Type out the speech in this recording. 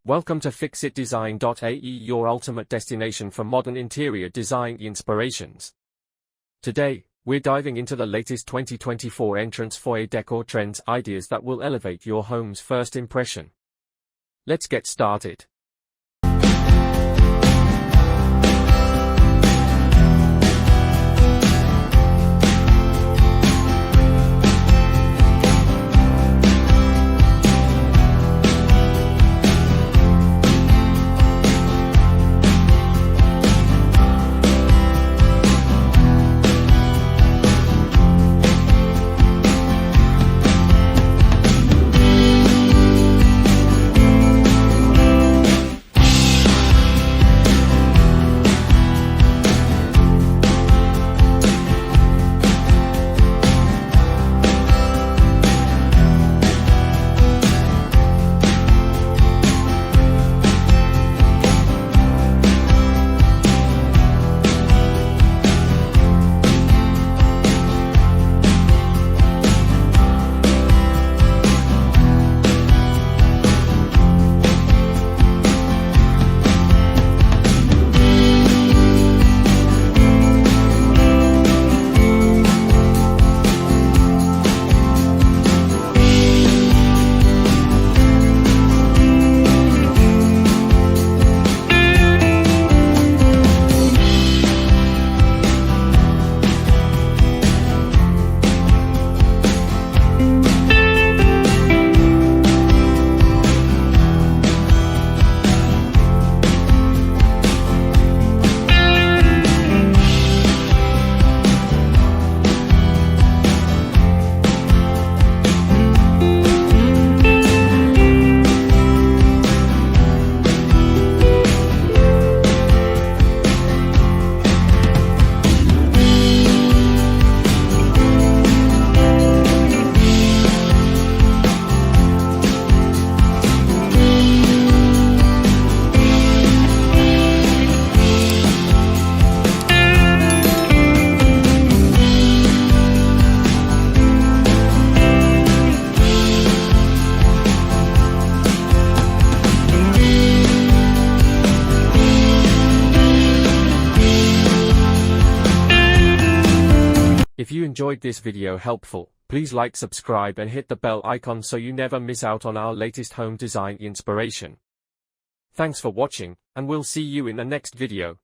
Welcome to fixitdesign.ae, your ultimate destination for modern interior design inspirations. Today, we're diving into the latest 2024 entrance foyer decor trends, ideas that will elevate your home's first impression. Let's get started. If you enjoyed this video helpful, please like, subscribe and hit the bell icon so you never miss out on our latest home design inspiration. Thanks for watching, and we'll see you in the next video.